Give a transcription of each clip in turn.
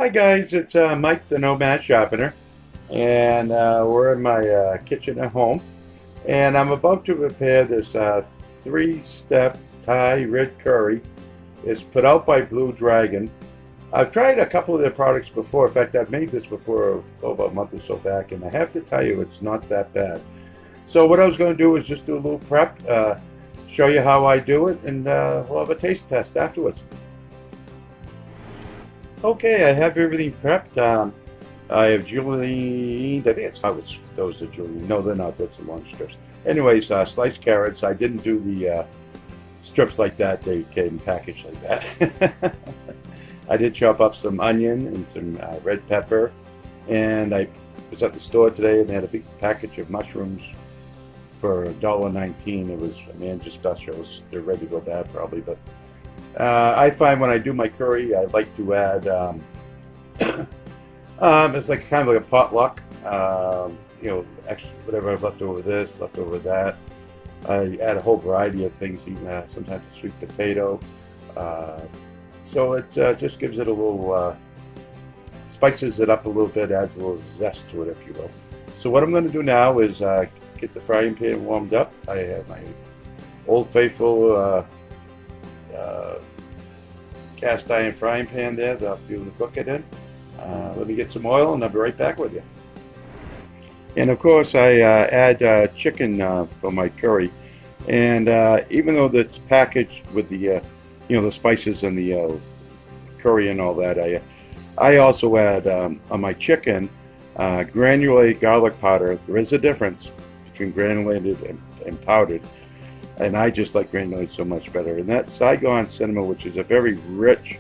Hi guys, it's Mike the Nomad Sharpener, and we're in my kitchen at home, and I'm about to prepare this three-step Thai red curry. It's put out by Blue Dragon. I've tried a couple of their products before. In fact, I've made this before about a month or so back, and I have to tell you, it's not that bad. So what I was going to do is just do a little prep, show you how I do it, and we'll have a taste test afterwards. Okay, I have everything prepped. I have julienne. I think it's how it's those are julienne. No, they're not. That's the long strips. Anyways, sliced carrots. I didn't do the strips like that. They came packaged like that. I did chop up some onion and some red pepper, and I was at the store today and they had a big package of mushrooms for $1.19. It was a manager's specials. They're ready to go bad probably, but I find when I do my curry, I like to add, it's like kind of like a potluck, extra, whatever I've left over this, left over that. I add a whole variety of things, even sometimes a sweet potato. So it just gives it a little, spices it up a little bit, adds a little zest to it, if you will. So what I'm going to do now is get the frying pan warmed up. I have my Old Faithful cast iron frying pan there that I'll be able to cook it in. Let me get some oil and I'll be right back with you. And of course I add chicken for my curry, and even though it's packaged with the the spices and the curry and all that, I also add on my chicken granulated garlic powder. There is a difference between granulated and powdered, and I just like granulated so much better. And that's Saigon cinnamon, which is a very rich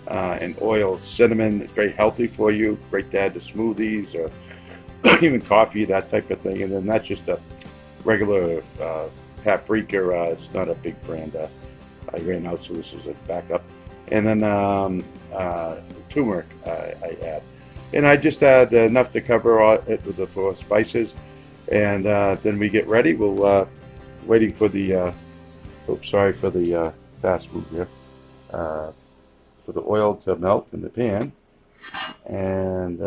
in oil cinnamon. It's very healthy for you, great to add to smoothies or even coffee, that type of thing. And then that's just a regular paprika. It's not a big brand. I ran out, so this is a backup. And then turmeric I add. And I just add enough to cover it with the four spices. And then we get ready. We'll waiting for the sorry for the fast move here, for the oil to melt in the pan, and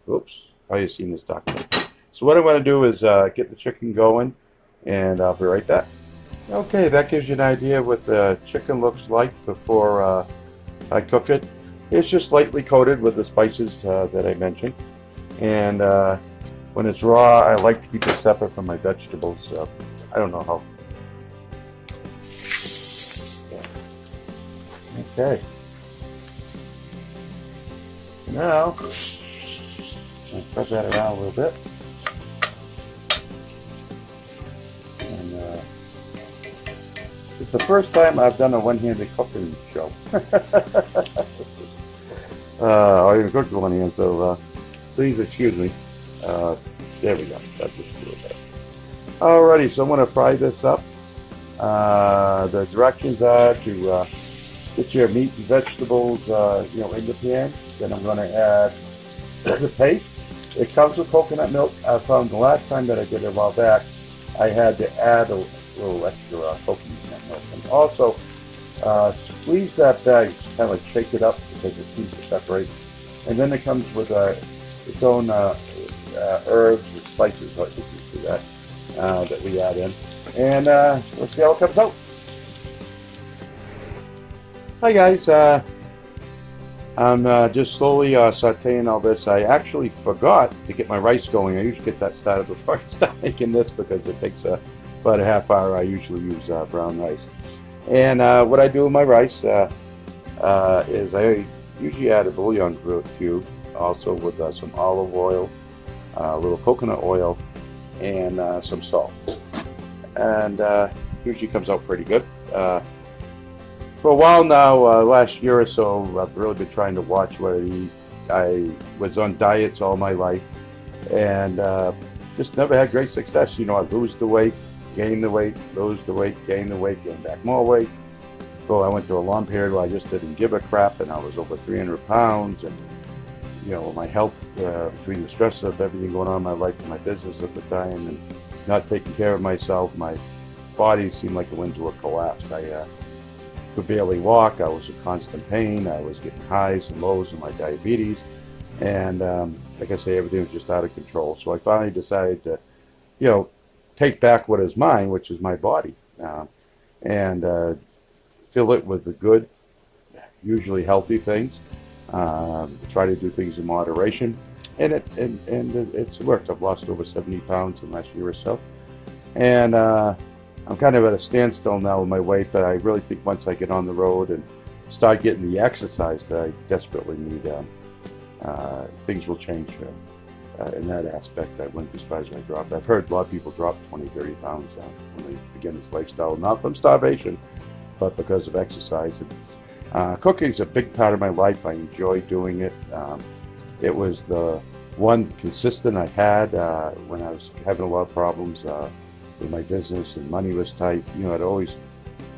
probably seen this document. So what I'm going to do is get the chicken going, and I'll be right back. Okay, that gives you an idea what the chicken looks like before I cook it. It's just lightly coated with the spices that I mentioned, and when it's raw, I like to keep it separate from my vegetables. So I don't know how. Okay. Now, I'll spread that around a little bit. And it's the first time I've done a one-handed cooking show. I even cooked with one hand, so please excuse me. There we go. That's just a little bit. Alrighty, so I'm going to fry this up. The directions are to get your meat and vegetables, in the pan. Then I'm going to add the paste. It comes with coconut milk. I found the last time that I did it a while back, I had to add a little extra coconut milk. And also, squeeze that bag, kind of like shake it up because it seems to separate. And then it comes with its own herbs and spices, like you can see that we add in. And let's see how it comes out. Hi guys, I'm just slowly sauteing all this. I actually forgot to get my rice going. I usually get that started before I start making this because it takes about a half hour. I usually use brown rice. And what I do with my rice is I usually add a bouillon cube, also with some olive oil, a little coconut oil, and some salt. And usually comes out pretty good. For a while now, last year or so, I've really been trying to watch what I eat. I was on diets all my life, and just never had great success. I lose the weight, gain the weight, lose the weight, gain the weight, gain back more weight. So I went through a long period where I just didn't give a crap, and I was over 300 pounds. And my health, between the stress of everything going on in my life and my business at the time, and not taking care of myself, my body seemed like it went into a collapse. could barely walk. I was in constant pain. I was getting highs and lows in my diabetes. And like I say, everything was just out of control. So I finally decided to, take back what is mine, which is my body, and fill it with the good, usually healthy things. Try to do things in moderation, and it's worked. I've lost over 70 pounds in the last year or so, and I'm kind of at a standstill now with my weight. But I really think once I get on the road and start getting the exercise that I desperately need, things will change in that aspect. I wouldn't be surprised if I dropped. I've heard a lot of people drop 20, 30 pounds when they begin this lifestyle, not from starvation, but because of exercise. Cooking is a big part of my life. I enjoy doing it. It was the one consistent I had when I was having a lot of problems with my business and money was tight. I'd always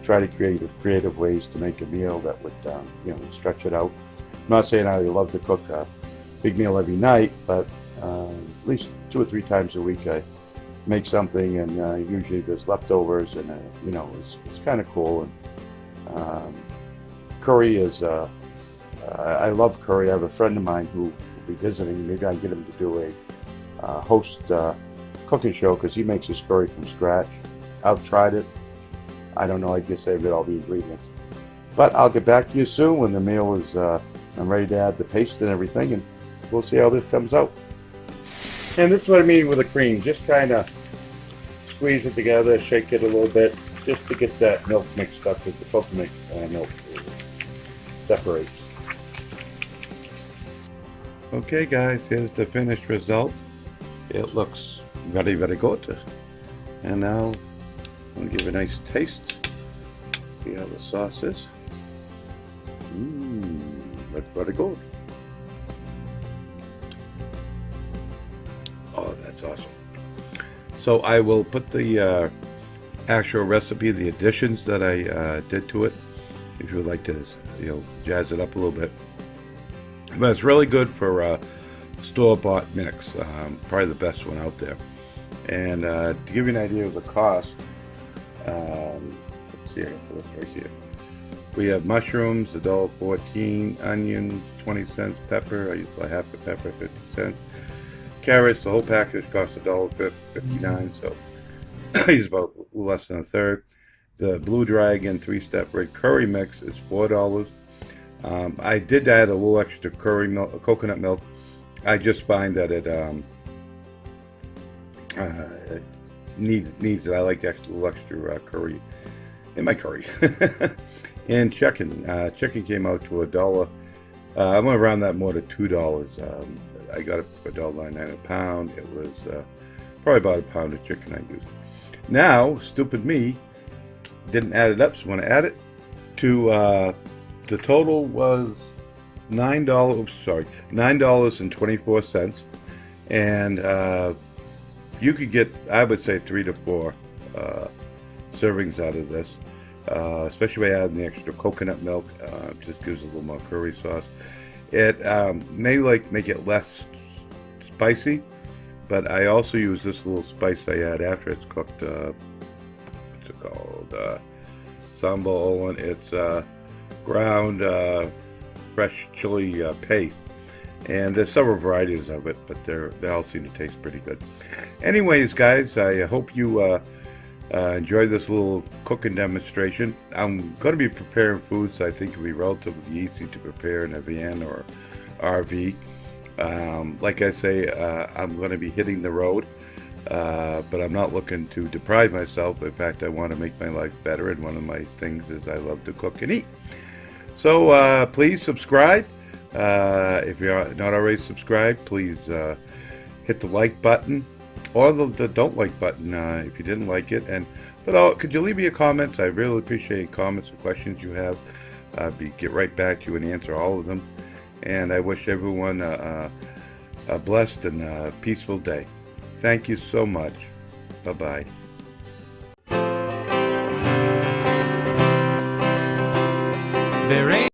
try to create creative ways to make a meal that would, stretch it out. I'm not saying I love to cook a big meal every night, but at least 2 or 3 times a week I make something, and usually there's leftovers, and it's kind of cool. And curry is I love curry. I have a friend of mine who will be visiting. Maybe I can get him to do a host cooking show, because he makes his curry from scratch. I've tried it. I don't know, I guess I've got all the ingredients. But I'll get back to you soon when the meal is I'm ready to add the paste and everything, and we'll see how this comes out. And this is what I mean with the cream. Just kind of squeeze it together, shake it a little bit, just to get that milk mixed up with the coconut milk separates. Okay guys, here's the finished result. It looks very, very good. And now I'm going to give it a nice taste. See how the sauce is. Looks very good. Oh, that's awesome. So I will put the actual recipe, the additions that I did to it, if you would like to, jazz it up a little bit. But it's really good for store-bought mix. Probably the best one out there. And to give you an idea of the cost, let's see, I got the list right here. We have mushrooms, $1.14, onions, 20 cents, pepper, I use about half the pepper, 50 cents. Carrots, the whole package costs $1.59, so I use about less than a third. The Blue Dragon 3-step red curry mix is $4. I did add a little extra curry milk, coconut milk. I just find that it needs it. I like a little extra curry in my curry. And chicken came out to $1. I'm gonna round that more to $2. I got it for $1.99 a pound. It was probably about a pound of chicken I used. Now, stupid me, didn't add it up, so I'm gonna add it to the total was $9.24, and you could get, I would say, 3 to 4 servings out of this, especially by adding the extra coconut milk. Just gives a little more curry sauce. It may make it less spicy, but I also use this little spice I add after it's cooked. What's it called? Sambal. It's ground fresh chili paste, and there's several varieties of it, but they all seem to taste pretty good. Anyways, guys, I hope you enjoy this little cooking demonstration. I'm going to be preparing foods I think will be relatively easy to prepare in a van or RV. Like I say, I'm going to be hitting the road, but I'm not looking to deprive myself. In fact, I want to make my life better, and one of my things is I love to cook and eat. So please subscribe. If you're not already subscribed, please hit the like button, or the don't like button if you didn't like it. But could you leave me a comment? I really appreciate comments and questions you have. Get right back to you and answer all of them. And I wish everyone a blessed and peaceful day. Thank you so much. Bye-bye.